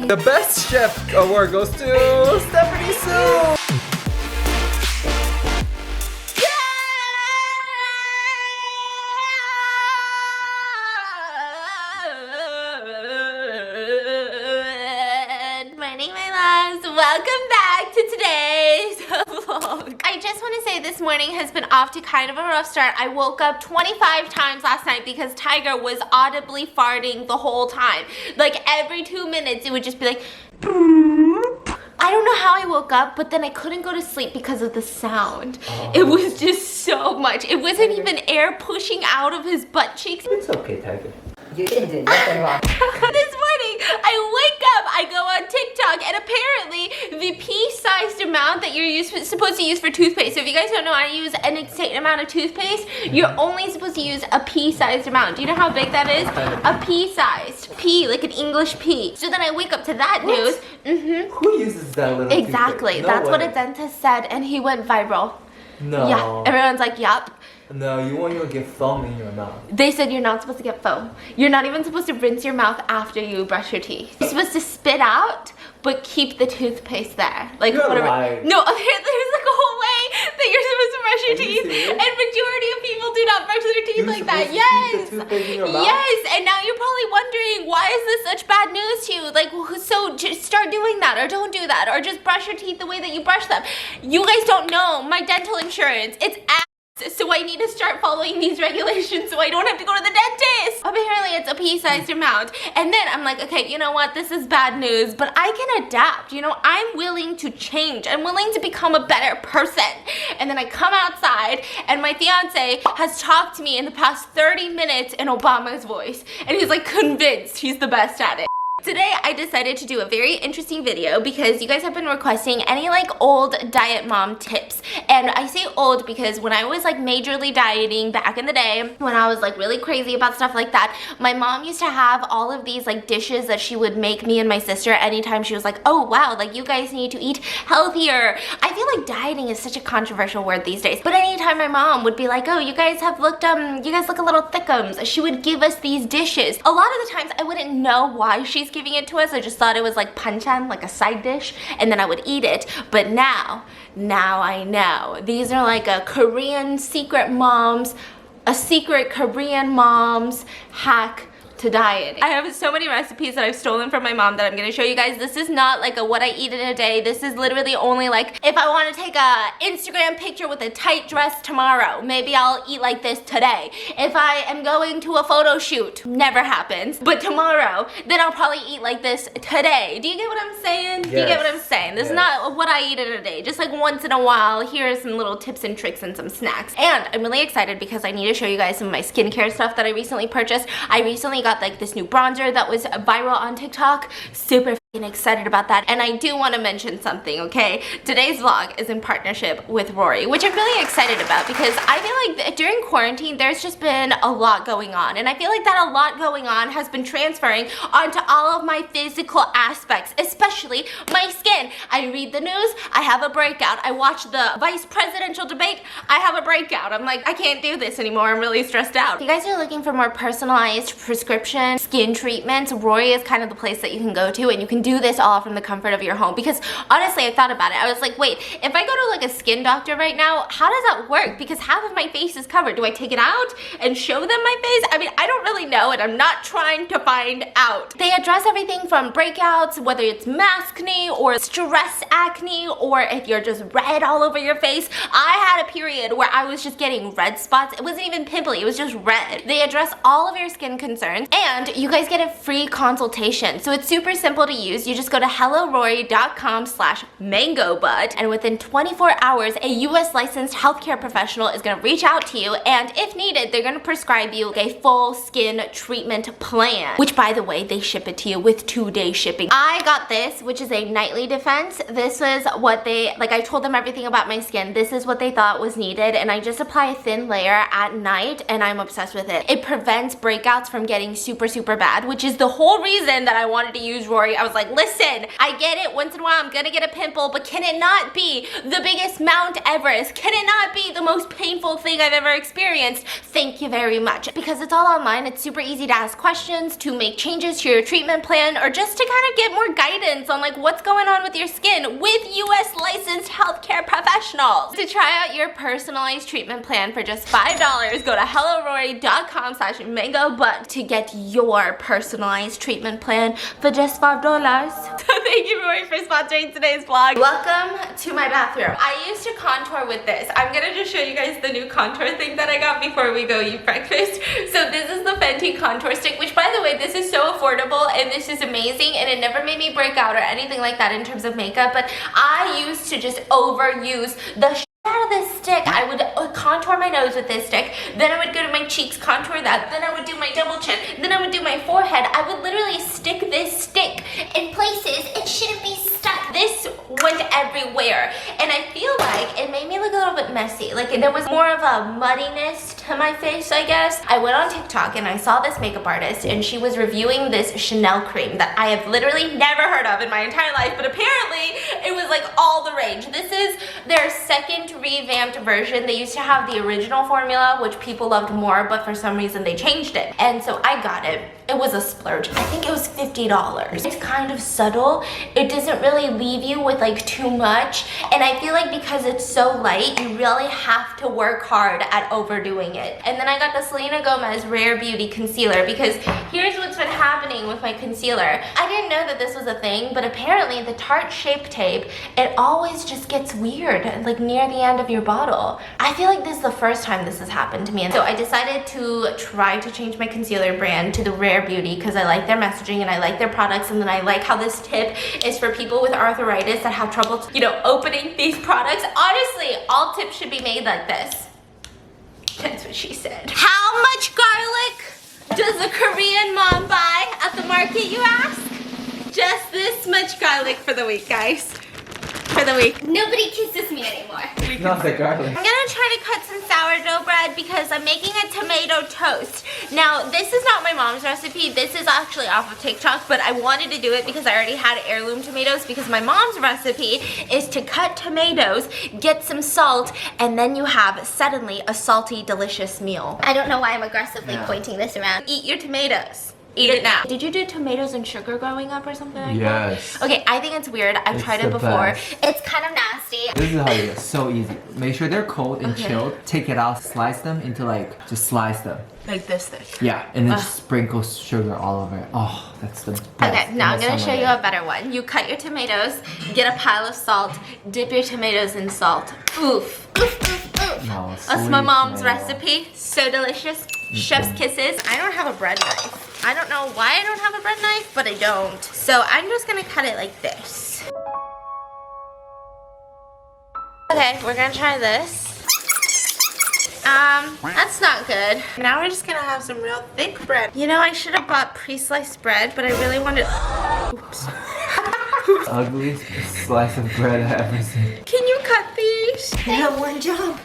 The best chef award goes to Stephanie Sue. Morning, my loves. Welcome back to today's vlog. I just want to say this morning has been off to kind of a rough start. I woke up 25 times last night because Tiger was audibly farting the whole time. Like every 2 minutes it would just be like I don't know how I woke up, but then I couldn't go to sleep because of the sound. It was just so much. It wasn't even air pushing out of his butt cheeks. It's okay, Tiger. You didn't do nothing wrong. This morning, I wake up, I go on TikTok, and apparently the pea-sized amount that you're supposed to use for toothpaste. So if you guys don't know how to use an insane amount of toothpaste, you're only supposed to use a pea-sized amount. Do you know how big that is? A pea-sized. Pea, like an English pea. So then I wake up to that news. Who uses that little Exactly. toothpaste? No That's way. what a dentist said, and he went viral. No. Yeah, everyone's like, yup. No, you won't even get foam in your mouth. They said you're not supposed to get foam. You're not even supposed to rinse your mouth after you brush your teeth. You're supposed to spit out, but keep the toothpaste there. Like You're whatever. lying. No, there's like a whole way that you're supposed to brush your Are you teeth. serious? And majority of people do not brush their teeth You're like that. supposed to keep the Yes. toothpaste in your mouth? Yes. And now you're probably wondering, why is this such bad news to you? Like, so just start doing that, or don't do that, or just brush your teeth the way that you brush them. You guys don't know my dental insurance. It's so I need to start following these regulations so I don't have to go to the dentist. Apparently it's a pea-sized amount. And then I'm like, okay, you know what? This is bad news, but I can adapt. You know, I'm willing to change. I'm willing to become a better person. And then I come outside and my fiance has talked to me in the past 30 minutes in Obama's voice. And he's like convinced he's the best at it. Today I decided to do a very interesting video because you guys have been requesting any like old diet mom tips. And I say old because when I was like majorly dieting back in the day, when I was like really crazy about stuff like that, my mom used to have all of these like dishes that she would make me and my sister anytime she was like, oh wow, like you guys need to eat healthier. I feel like dieting is such a controversial word these days, but anytime my mom would be like, oh, you guys look a little thickums, she would give us these dishes. A lot of the times I wouldn't know why she's giving it to us. I just thought it was like panchan, like a side dish, and then I would eat it. But now I know. These are like a Korean secret Korean mom's hack to dieting. I have so many recipes that I've stolen from my mom that I'm gonna show you guys. This is not like a what I eat in a day. This is literally only like if I want to take a Instagram picture with a tight dress tomorrow, maybe I'll eat like this today. If I am going to a photo shoot, never happens, but tomorrow, then I'll probably eat like this today. Do you get what I'm saying? Yes. Do you get what I'm saying? This is not what I eat in a day. Just like once in a while, here are some little tips and tricks and some snacks. And I'm really excited because I need to show you guys some of my skincare stuff that I recently purchased. I recently got like this new bronzer that was viral on TikTok. Super excited about that. And I do want to mention something, okay? Today's vlog is in partnership with Rory, which I'm really excited about because I feel like during quarantine there's just been a lot going on, and I feel like that a lot going on has been transferring onto all of my physical aspects, especially my skin. I read the news, I have a breakout. I watch the vice presidential debate, I have a breakout. I'm like, I can't do this anymore. I'm really stressed out. If you guys are looking for more personalized prescription skin treatments, Rory is kind of the place that you can go to, and you can do this all from the comfort of your home. Because honestly, I thought about it. I was like, wait, if I go to like a skin doctor right now, how does that work? Because half of my face is covered. Do I take it out and show them my face? I mean, I don't really know, and I'm not trying to find out. They address everything from breakouts, whether it's maskne or stress acne, or if you're just red all over your face. I had a period where I was just getting red spots. It wasn't even pimply, it was just red. They address all of your skin concerns, and you guys get a free consultation. So it's super simple to use. You just go to hellorory.com/MangoButt, and within 24 hours, a US licensed healthcare professional is gonna reach out to you, and if needed, they're gonna prescribe you a full skin treatment plan, which by the way, they ship it to you with 2-day shipping. I got this, which is a nightly defense. This was what they, like I told them everything about my skin. This is what they thought was needed, and I just apply a thin layer at night, and I'm obsessed with it. It prevents breakouts from getting super bad, which is the whole reason that I wanted to use Rory. I was like, like, listen, I get it, once in a while I'm gonna get a pimple, but can it not be the biggest Mount Everest? Can it not be the most painful thing I've ever experienced? Thank you very much. Because it's all online, it's super easy to ask questions, to make changes to your treatment plan, or just to kind of get more guidance on like what's going on with your skin with US licensed healthcare professionals. To try out your personalized treatment plan for just $5, go to helloRory.com/MangoButt to get your personalized treatment plan for just $5. So thank you, Rory, for sponsoring today's vlog. Welcome to my bathroom. I used to contour with this. I'm gonna just show you guys the new contour thing that I got before we go eat breakfast. So this is the Fenty contour stick, which by the way, this is so affordable and this is amazing, and it never made me break out or anything like that in terms of makeup, but I used to just overuse the out of this stick. I would contour my nose with this stick, then I would go to my cheeks, contour that, then I would do my double chin, then I would do my forehead. I would literally stick this stick in places it shouldn't be stuck. This went everywhere, and I feel like it made me look a little bit messy. Like there was more of a muddiness to my face, I guess. I went on TikTok and I saw this makeup artist, and she was reviewing this Chanel cream that I have literally never heard of in my entire life, but apparently it was like all the rage. This is their second revamped version. They used to have the original formula, which people loved more, but for some reason they changed it. And so I got it. It was a splurge. I think it was $50. It's kind of subtle. It doesn't really leave you with like too much. And I feel like because it's so light, you really have to work hard at overdoing it. And then I got the Selena Gomez Rare Beauty Concealer, because here's what's been happening with my concealer. I didn't know that this was a thing, but apparently the Tarte Shape Tape, it always just gets weird, like near the end of your bottle. I feel like this is the first time this has happened to me. And so I decided to try to change my concealer brand to the Rare Beauty because I like their messaging and I like their products, and then I like how this tip is for people with arthritis that have trouble, you know, opening these products. Honestly, all tips should be made like this. That's what she said. How much garlic does a Korean mom buy at the market, you ask? Just this much garlic for the week, guys. For the week. Nobody kisses me anymore. Not the garlic. I'm gonna try to cut some sourdough bread because I'm making a tomato toast. Now, this is not my mom's recipe. This is actually off of TikTok, but I wanted to do it because I already had heirloom tomatoes, because my mom's recipe is to cut tomatoes, get some salt, and then you have suddenly a salty, delicious meal. I don't know why I'm aggressively pointing this around. Eat your tomatoes. Eat it now. Did you do tomatoes and sugar growing up or something like that? Yes. Okay, I think it's weird. I've tried it before. Best. It's kind of nasty. This is how you do it. So easy. Make sure they're cold and chilled. Take it out, slice them into just slice them. Like this thick. Yeah, and then just sprinkle sugar all over it. Oh, that's the best. Okay, now I'm gonna show you a better one. You cut your tomatoes, get a pile of salt, dip your tomatoes in salt. Oof. Oof, oof, oof. No, that's my mom's recipe. So delicious. Chef's kisses. I don't have a bread knife. I don't know why I don't have a bread knife, but I don't. So I'm just gonna cut it like this. Okay, we're gonna try this. That's not good. Now we're just gonna have some real thick bread. You know, I should have bought pre-sliced bread, but I really wanted. Oops. Ugliest slice of bread I've ever seen. Can you cut these? I have one job.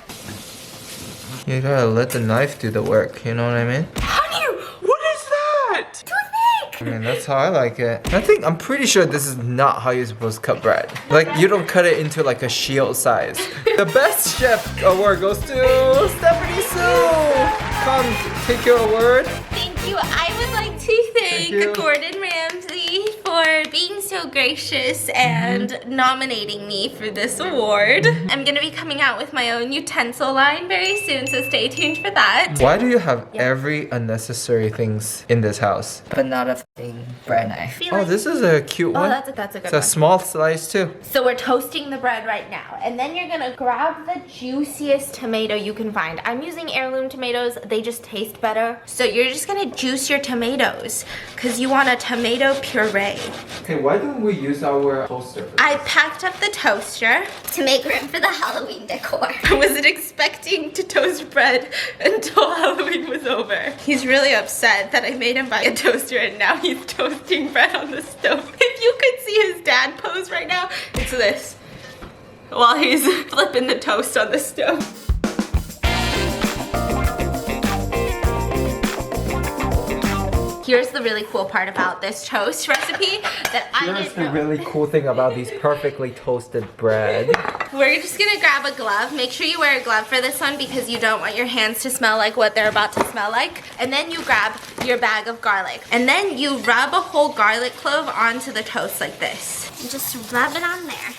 You gotta let the knife do the work, you know what I mean? Honey, what is that? Toothpick! I mean, that's how I like it. I'm pretty sure this is not how you're supposed to cut bread. Like, you don't cut it into like a shield size. The best chef award goes to Stephanie Sue! Come, take your award. Thank you. I would like to thank Gordon Ramsay for being so gracious and nominating me for this award. I'm gonna be coming out with my own utensil line very soon, so stay tuned for that. Why do you have every unnecessary things in this house? But not a f***ing bread knife. Oh, this is a cute one. That's a good It's one. a small slice too. So we're toasting the bread right now, and then you're gonna grab the juiciest tomato you can find. I'm using heirloom tomatoes. They just taste better. So you're just gonna juice your tomatoes because you want a tomato puree. Okay, why don't we use our toaster? I packed up the toaster To make room for the Halloween decor. I wasn't expecting to toast bread until Halloween was over. He's really upset that I made him buy a toaster and now he's toasting bread on the stove. If you could see his dad pose right now, it's this. While he's flipping the toast on the stove. Here's the really cool part about this toast recipe that I Here's didn't the know. really cool thing about these perfectly toasted bread. We're just gonna grab a glove. Make sure you wear a glove for this one because you don't want your hands to smell like what they're about to smell like. And then you grab your bag of garlic. And then you rub a whole garlic clove onto the toast like this. And just rub it on there.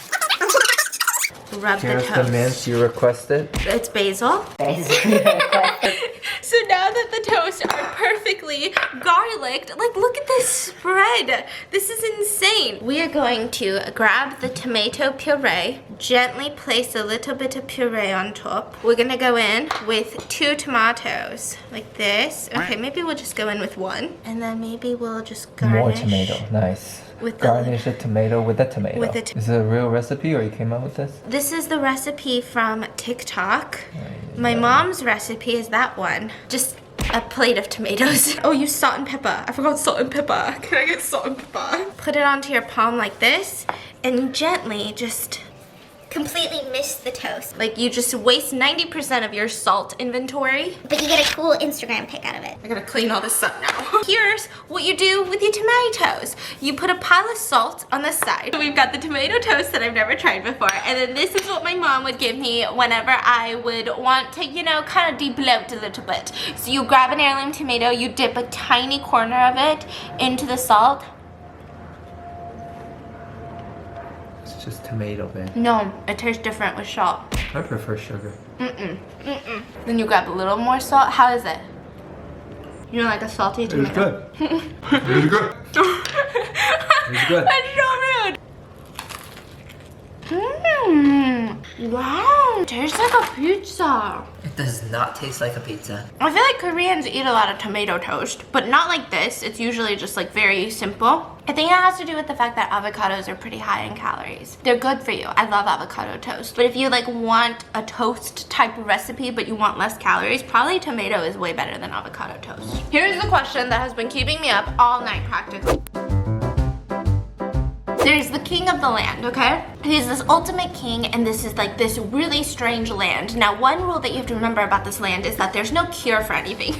Rub Here's the the toast. mince you requested. It's basil. Basically. So now that the toasts are perfectly garlicked, like look at this spread. This is insane. We are going to grab the tomato puree, gently place a little bit of puree on top. We're gonna go in with 2 tomatoes, like this. Okay, maybe we'll just go in with 1. And then maybe we'll just garnish. More tomato, nice. With the- Garnish a tomato with a tomato. With a Is it a real recipe or you came up with this? This is the recipe from TikTok. My mom's recipe is that one. Just a plate of tomatoes. Oh, use salt and pepper. I forgot salt and pepper. Can I get salt and pepper? Put it onto your palm like this and gently just, Completely missed the toast. like you just waste 90% of your salt inventory. But you get a cool Instagram pic out of it. I gotta clean all this up now. Here's what you do with your tomatoes. You put a pile of salt on the side. We've got the tomato toast that I've never tried before. And then this is what my mom would give me whenever I would want to, you know, kind of de-bloat a little bit. So you grab an heirloom tomato, you dip a tiny corner of it into the salt. It's just tomato, man. No, it tastes different with salt. I prefer sugar. Then you grab a little more salt. How is it? You know, like a salty tomato. It was good. It's good. That's so rude. Wow, tastes like a pizza. It does not taste like a pizza. I feel like Koreans eat a lot of tomato toast, but not like this. It's usually just like very simple. I think it has to do with the fact that avocados are pretty high in calories. They're good for you. I love avocado toast. But if you like want a toast type recipe, but you want less calories, probably tomato is way better than avocado toast. Here's the question that has been keeping me up all night practically. There's the king of the land, okay? He's this ultimate king, and this is like this really strange land. Now, one rule that you have to remember about this land is that there's no cure for anything.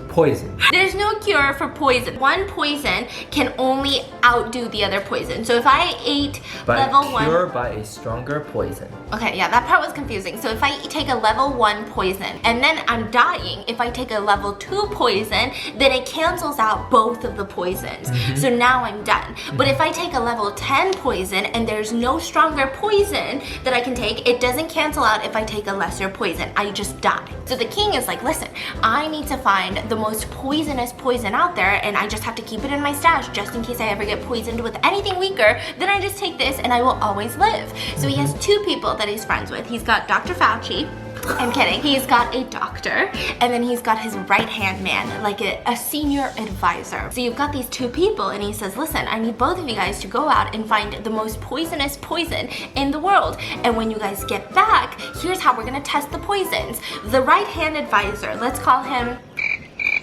Poison. There's no cure for poison. One poison can only outdo the other poison. So if I ate level 1... Cure by a stronger poison. Okay, yeah, that part was confusing. So if I take a level 1 poison and then I'm dying, if I take a level 2 poison, then it cancels out both of the poisons. So now I'm done. But if I take a level 10 poison and there's no stronger poison that I can take, it doesn't cancel out if I take a lesser poison. I just die. So the king is like, listen, I need to find the most poisonous poison out there, and I just have to keep it in my stash just in case I ever get poisoned with anything weaker. Then I just take this and I will always live. So he has 2 people that he's friends with. He's got Dr. Fauci. I'm kidding. He's got a doctor, and then he's got his right-hand man, like a senior advisor. So you've got these 2 people, and he says, listen, I need both of you guys to go out and find the most poisonous poison in the world. And when you guys get back, here's how we're gonna test the poisons. The right-hand advisor, let's call him...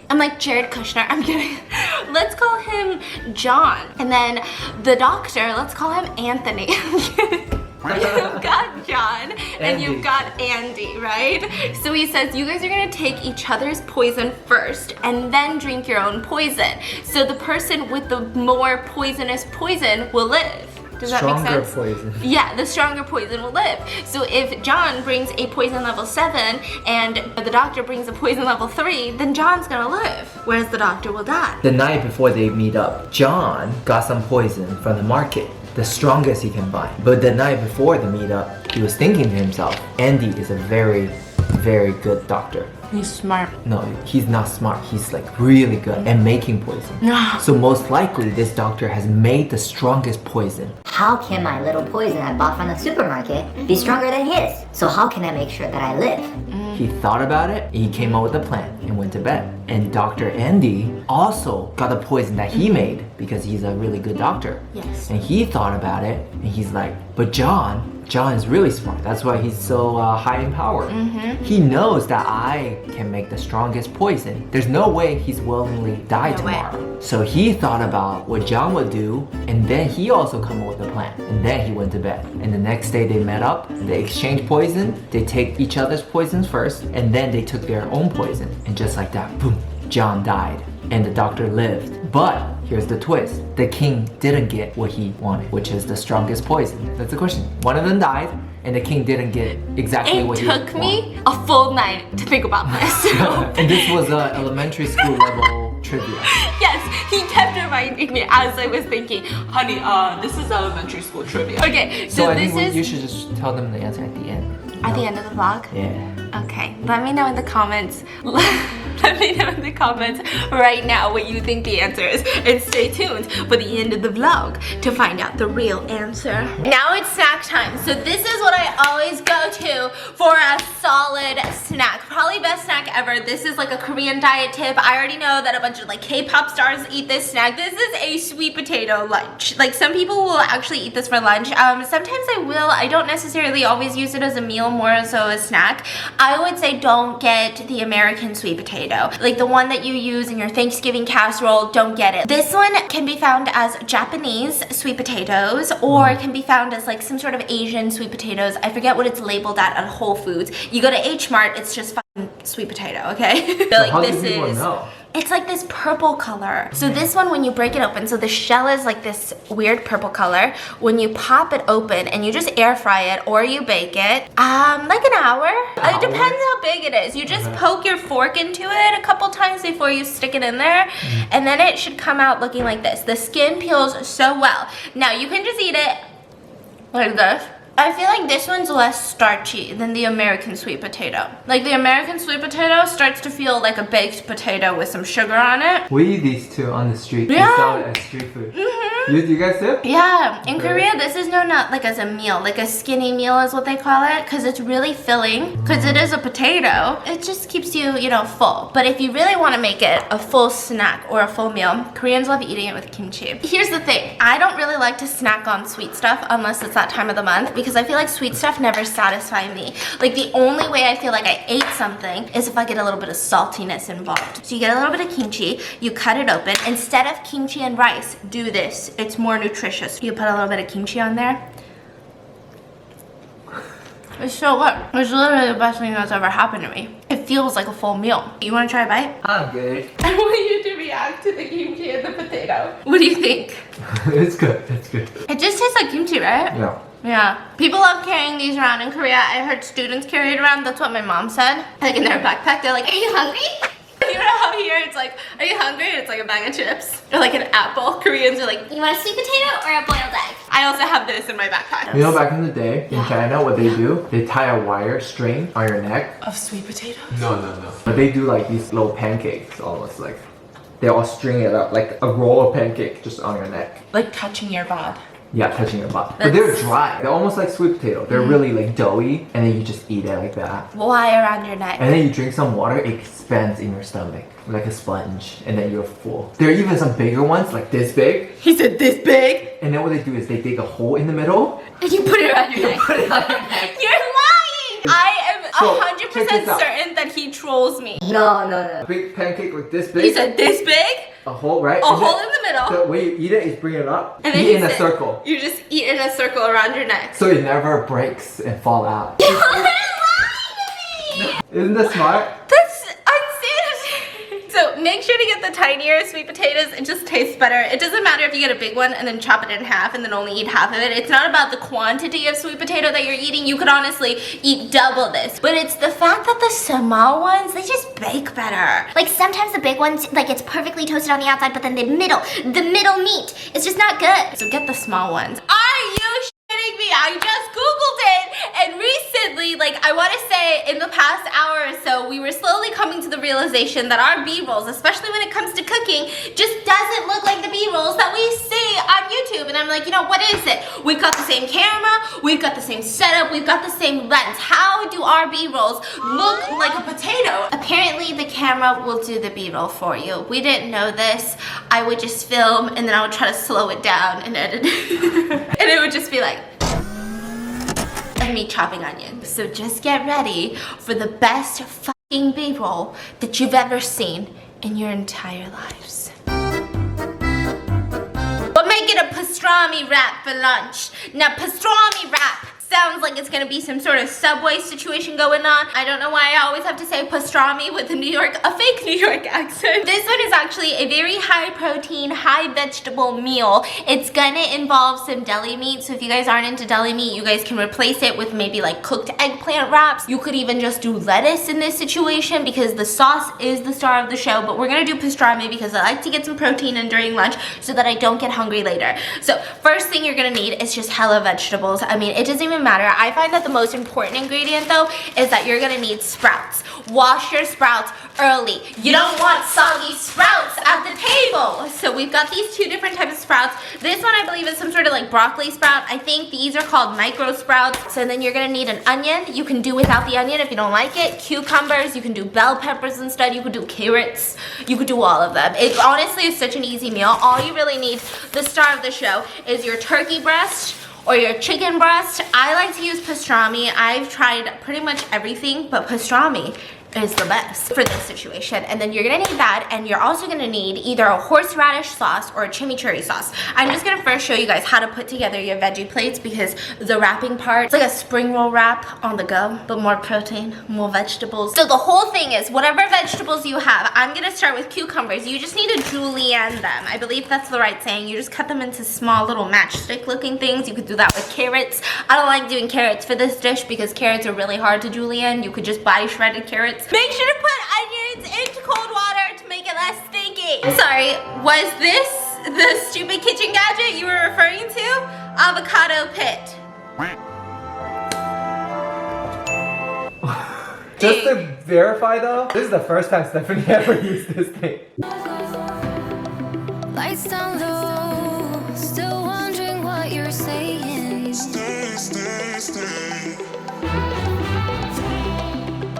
I'm like Jared Kushner, I'm kidding. Let's call him John. And then the doctor, let's call him Anthony. You've got John and you've got Andy, right? So he says you guys are gonna take each other's poison first and then drink your own poison. So the person with the more poisonous poison will live. Does that make sense? Stronger poison. Yeah, the stronger poison will live. So if John brings a poison level 7 and the doctor brings a poison level 3, then John's gonna live, whereas the doctor will die. The night before they meet up, John got some poison from the market, the strongest he can buy. But the night before the meetup, he was thinking to himself, Andy is a very, very good doctor. He's smart. No, he's not smart. He's like really good at making poison. So most likely this doctor has made the strongest poison. How can my little poison I bought from the supermarket be stronger than his? So how can I make sure that I live? He thought about it, he came up with a plan and went to bed. And Dr. Andy also got the poison that he made because he's a really good doctor. Yes. And he thought about it and he's like, but John is really smart. That's why he's so high in power. He knows that I can make the strongest poison. There's no way he's willingly die tomorrow. So he thought about what John would do, and then he also come up with a plan. And then he went to bed. And the next day they met up, they exchanged poison, they take each other's poisons first, and then they took their own poison. And just like that, boom, John died. and the doctor lived. But here's the twist. The king didn't get what he wanted, which is the strongest poison. That's the question. One of them died, and the king didn't get exactly what he wanted. It took me a full night to think about this. And this was elementary school level trivia. Yes, he kept reminding me as I was thinking, honey, this is elementary school trivia. Okay, so I this think is you should just tell them the answer at the end. at the end of the vlog. Yeah. Okay, let me know in the comments. Let me know in the comments right now what you think the answer is, and stay tuned for the end of the vlog to find out the real answer. Now it's snack time. So this is what I always go to for a solid snack. Probably best snack ever. This is like a Korean diet tip. I already know that a bunch of like K-pop stars eat this snack. This is a sweet potato lunch. Like some people will actually eat this for lunch. Sometimes I will. I don't necessarily always use it as a meal, more so a snack. I would say don't get the American sweet potato. Like the one that you use in your Thanksgiving casserole, don't get it. This one can be found as Japanese sweet potatoes, or it can be found as like some sort of Asian sweet potatoes. I forget what it's labeled at Whole Foods. You go to H Mart, it's just fucking sweet potato, okay? So like how this do people is know? It's like this purple color. So this one, when you break it open, so the shell is like this weird purple color. When you pop it open and you just air fry it or you bake it, like an hour. It depends how big it is. You just poke your fork into it a couple times before you stick it in there, and then it should come out looking like this. The skin peels so well. Now you can just eat it like this. I feel like this one's less starchy than the American sweet potato. Like the American sweet potato starts to feel like a baked potato with some sugar on it. We eat these two on the street. Yeah. We sell it as street food. You guys do? Yeah, in Korea this is known not like as a meal, like a skinny meal is what they call it, because it's really filling, because it is a potato. It just keeps you, you know, full. But if you really want to make it a full snack or a full meal, Koreans love eating it with kimchi. Here's the thing, I don't really like to snack on sweet stuff unless it's that time of the month, because I feel like sweet stuff never satisfies me. Like the only way I feel like I ate something is if I get a little bit of saltiness involved. So you get a little bit of kimchi, you cut it open. Instead of kimchi and rice, do this. It's more nutritious. You put a little bit of kimchi on there. It's so good. It's literally the best thing that's ever happened to me. It feels like a full meal. You want to try a bite? I'm good. I want you to react to the kimchi and the potato. What do you think? It's good. It's good. It just tastes like kimchi, right? Yeah. Yeah. People love carrying these around in Korea. I heard students carry it around. That's what my mom said. Like in their backpack, they're like, "Are you hungry?" You know how here it's like, "Are you hungry?" It's like a bag of chips. Or like an apple. Koreans are like, You want a sweet potato or a boiled egg? I also have this in my backpack. You know, back in the day in China, what they do? They tie a wire string on your neck. Of sweet potatoes? No. But they do like these little pancakes, almost like they all string it up like a roll of pancake just on your neck. Like touching your bod. Yeah, touching your butt. But they're dry. They're almost like sweet potato. They're really like doughy, and then you just eat it like that. Why around your neck? And then you drink some water, it expands in your stomach like a sponge, and then you're full. There are even some bigger ones, like this big. He said this big? And then what they do is they dig a hole in the middle. And you put it around your neck. Put it on your neck. You're lying! I am So, 100% check this out. certain that he trolls me. No. Big pancake like this big. He said this big? A hole, right? A And hole then in the middle. The way you eat it is bring it up. And then eat he in a said- circle. You just eat in a circle around your neck. So it never breaks and fall out. You're lying to me! Isn't that smart? That's unsanitary. So make sure to get the tinier sweet potatoes. It just tastes better. It doesn't matter if you get a big one and then chop it in half and then only eat half of it. It's not about the quantity of sweet potato that you're eating. You could honestly eat double this. But it's the fact that the small ones, they just bake better. Like sometimes the big ones, like it's perfectly toasted on the outside, but then the middle meat, it's just not good. So get the small ones. Are you shitting me? I just Googled it, and recently, like I want to say in the past hour or so, we were slowly coming to the realization that our B-rolls, especially when it comes to cooking, just doesn't look like the B-rolls that we see on YouTube. And I'm like, you know, what is it? We've got the same camera, we've got the same setup, we've got the same lens. How do our B-rolls look like a potato? Apparently the camera will do the B-roll for you. We didn't know this. I would just film and then I would try to slow it down and edit it. And it would just be like of me chopping onions. So just get ready for the best fucking B-roll that you've ever seen in your entire lives. But make it a pastrami wrap for lunch. Now pastrami wrap Sounds like it's gonna be some sort of Subway situation going on. I don't know why I always have to say pastrami with a fake New York accent. This one is actually a very high protein, high vegetable meal. It's gonna involve some deli meat, so if you guys aren't into deli meat, you guys can replace it with maybe like cooked eggplant wraps. You could even just do lettuce in this situation because the sauce is the star of the show, but we're gonna do pastrami because I like to get some protein in during lunch so that I don't get hungry later. So first thing you're gonna need is just hella vegetables. I mean, it doesn't even matter. I find that the most important ingredient though is that you're gonna need sprouts. Wash your sprouts early. You don't want soggy sprouts at the table. So we've got these two different types of sprouts. This one I believe is some sort of like broccoli sprout. I think these are called micro sprouts. So then you're gonna need an onion. You can do without the onion if you don't like it. Cucumbers, you can do bell peppers instead. You could do carrots. You could do all of them. It honestly is such an easy meal. All you really need, the star of the show, is your turkey breast or your chicken breast. I like to use pastrami. I've tried pretty much everything, but pastrami is the best for this situation. And then you're gonna need that, and you're also gonna need either a horseradish sauce or a chimichurri sauce. I'm just gonna first show you guys how to put together your veggie plates because the wrapping part, it's like a spring roll wrap on the go, but more protein, more vegetables. So the whole thing is whatever vegetables you have, I'm gonna start with cucumbers. You just need to julienne them. I believe that's the right saying. You just cut them into small little matchstick looking things. You could do that with carrots. I don't like doing carrots for this dish because carrots are really hard to julienne. You could just buy shredded carrots. Make sure to put onions into cold water to make it less stinky. Sorry, was this the stupid kitchen gadget you were referring to? Avocado pit. Just to verify though, this is the first time Stephanie ever used this thing. Lights down low, still wondering what you're saying. Stay, stay, stay.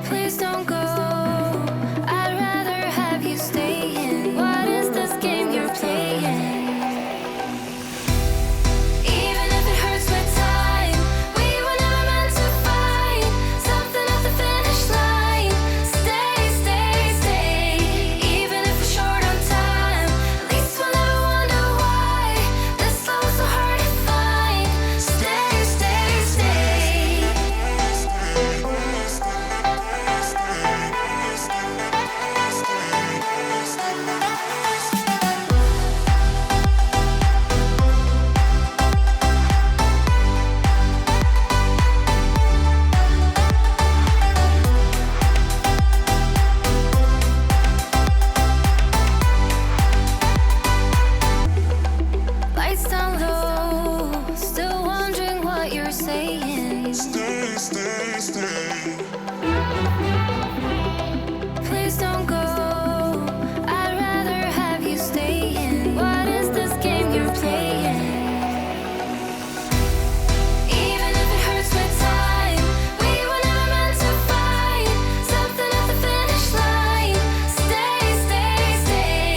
Please don't go. I'd rather have you staying. What is this game you're playing? Even if it hurts with time, we were never meant to fight. Something at the finish line. Stay, stay, stay. Even if we're short on time, at least we'll never wonder why this love was so hard to find. Stay, stay, stay. Lights down low, still wondering what you're saying. Stay, stay, stay. Please don't go. I'd rather have you staying. What is this game you're playing? Even if it hurts with time, we were never meant to fight. Something at the finish line. Stay, stay, stay.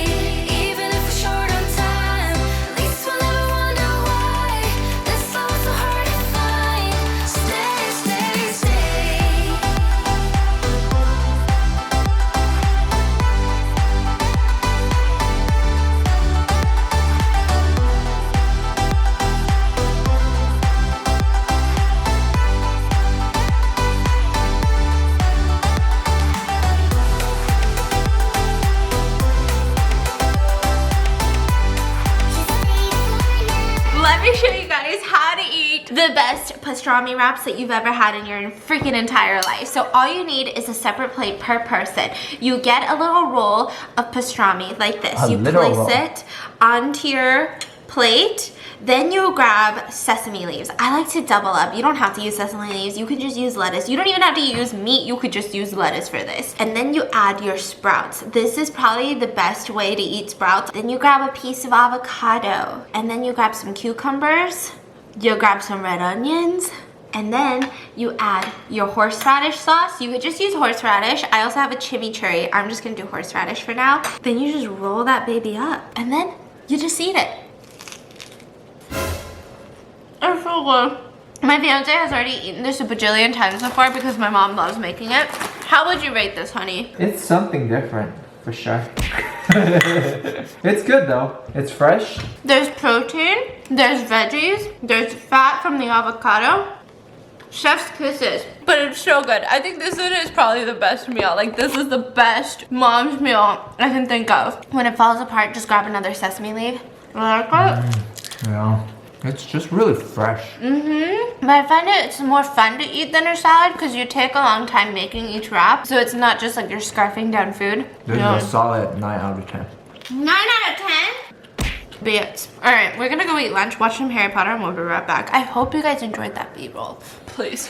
Even if we're short on time, at least we'll never wonder why this love was so hard to find. Stay, stay, stay. Let me show you guys how to eat the best pastrami wraps that you've ever had in your freaking entire life. So all you need is a separate plate per person. You get a little roll of pastrami like this. You place it onto your plate. Then you grab sesame leaves. I like to double up. You don't have to use sesame leaves. You can just use lettuce. You don't even have to use meat. You could just use lettuce for this. And then you add your sprouts. This is probably the best way to eat sprouts. Then you grab a piece of avocado. And then you grab some cucumbers. You grab some red onions. And then you add your horseradish sauce. You could just use horseradish. I also have a chimichurri. I'm just gonna do horseradish for now. Then you just roll that baby up. And then you just eat it. It's so good. My fiance has already eaten this a bajillion times before because my mom loves making it. How would you rate this, honey? It's something different, for sure. It's good though. It's fresh. There's protein, there's veggies, there's fat from the avocado. Chef's kisses. But it's so good. I think this is probably the best meal. Like, this is the best mom's meal I can think of. When it falls apart, just grab another sesame leaf. Like it? Yeah. It's just really fresh. But I find it's more fun to eat than a salad because you take a long time making each wrap. So it's not just like you're scarfing down food. This is a solid 9 out of 10. 9 out of 10? Bits. Alright, we're gonna go eat lunch, watch some Harry Potter, and we'll be right back. I hope you guys enjoyed that B-roll. Please.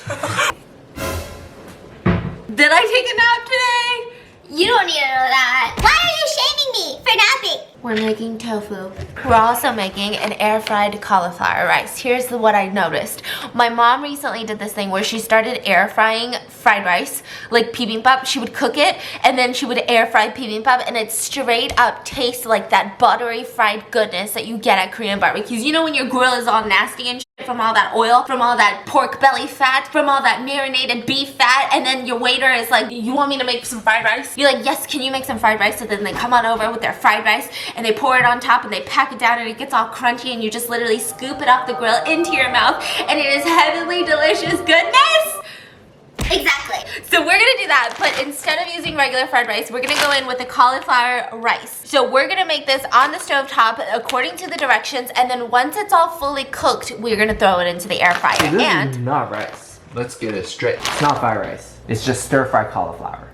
Did I take a nap today? You don't need to know that. Why are you shaming me for napping? We're making tofu. We're also making an air-fried cauliflower rice. Here's what I noticed. My mom recently did this thing where she started air-frying fried rice, like bibimbap. She would cook it, and then she would air-fry bibimbap, and it straight up tastes like that buttery fried goodness that you get at Korean barbecues. You know when your grill is all nasty and shit from all that oil, from all that pork belly fat, from all that marinated beef fat, and then your waiter is like, you want me to make some fried rice? You're like, yes, can you make some fried rice? So then they come on over with their fried rice, and they pour it on top, and they pack it down, and it gets all crunchy, and you just literally scoop it off the grill into your mouth, and it is heavenly delicious goodness! Exactly. So we're gonna do that, but instead of using regular fried rice, we're gonna go in with the cauliflower rice. So we're gonna make this on the stove top according to the directions, and then once it's all fully cooked, we're gonna throw it into the air fryer. This And is not rice. Let's get it straight. It's not fried rice. It's just stir-fried cauliflower.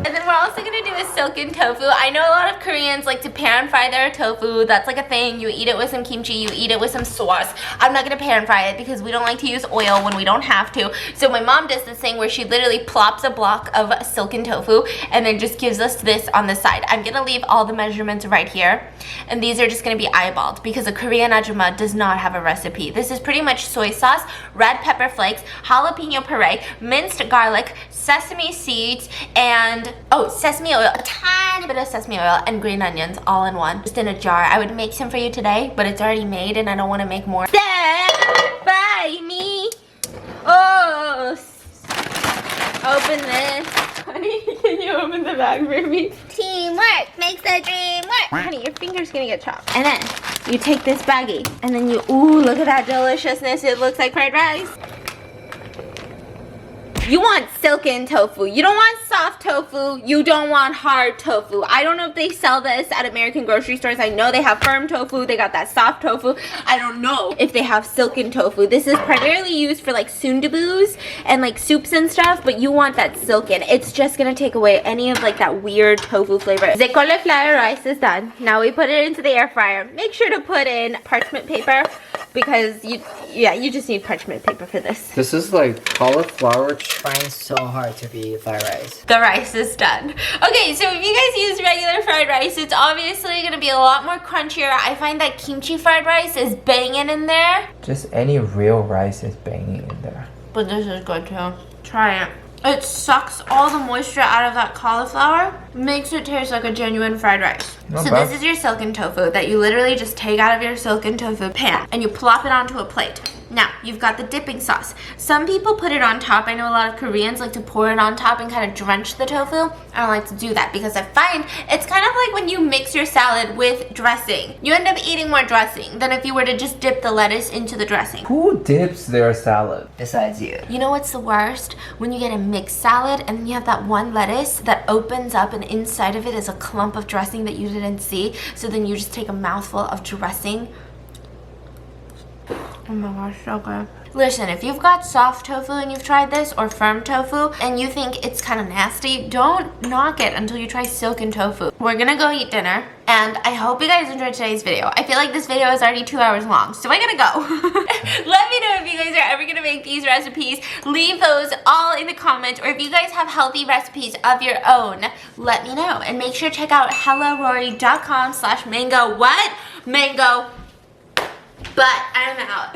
And then we're also gonna do a silken tofu. I know a lot of Koreans like to pan fry their tofu. That's like a thing. You eat it with some kimchi, you eat it with some sauce. I'm not gonna pan fry it because we don't like to use oil when we don't have to. So my mom does this thing where she literally plops a block of silken tofu and then just gives us this on the side. I'm gonna leave all the measurements right here. And these are just gonna be eyeballed because a Korean ajumma does not have a recipe. This is pretty much soy sauce, red pepper flakes, jalapeno puree, minced garlic, sesame seeds, and sesame oil, a tiny bit of sesame oil, and green onions all in one, just in a jar. I would make some for you today, but it's already made and I don't want to make more. Stand by me. Oh, open this. Honey, can you open the bag for me? Teamwork makes the dream work. Honey, your finger's gonna get chopped. And then you take this baggie and then you, ooh, look at that deliciousness. It looks like fried rice. You want silken tofu. You don't want soft tofu. You don't want hard tofu. I don't know if they sell this at American grocery stores. I know they have firm tofu. They got that soft tofu. I don't know if they have silken tofu. This is primarily used for like sundubu's and like soups and stuff, but you want that silken. It's just gonna take away any of like that weird tofu flavor. The cauliflower rice is done. Now we put it into the air fryer. Make sure to put in parchment paper because you just need parchment paper for this. This is like cauliflower. Trying so hard to be fried rice. The rice is done. Okay, so if you guys use regular fried rice, it's obviously gonna be a lot more crunchier. I find that kimchi fried rice is banging in there. Just any real rice is banging in there. But this is good too. Try it. It sucks all the moisture out of that cauliflower, makes it taste like a genuine fried rice. Not So bad. this is your silken tofu that you literally just take out of your silken tofu pan and you plop it onto a plate. Now, you've got the dipping sauce. Some people put it on top. I know a lot of Koreans like to pour it on top and kind of drench the tofu. I don't like to do that because I find it's kind of like when you mix your salad with dressing. You end up eating more dressing than if you were to just dip the lettuce into the dressing. Who dips their salad? Besides you. You know what's the worst? When you get a mixed salad and then you have that one lettuce that opens up and inside of it is a clump of dressing that you didn't see. So then you just take a mouthful of dressing. Oh my gosh, so good. Listen, if you've got soft tofu and you've tried this, or firm tofu, and you think it's kind of nasty, don't knock it until you try silken tofu. We're gonna go eat dinner, and I hope you guys enjoyed today's video. I feel like this video is already 2 hours long, so I gotta go. Let me know if you guys are ever gonna make these recipes. Leave those all in the comments, or if you guys have healthy recipes of your own, let me know. And make sure to check out hellorory.com/mango. What? Mango. But I'm out.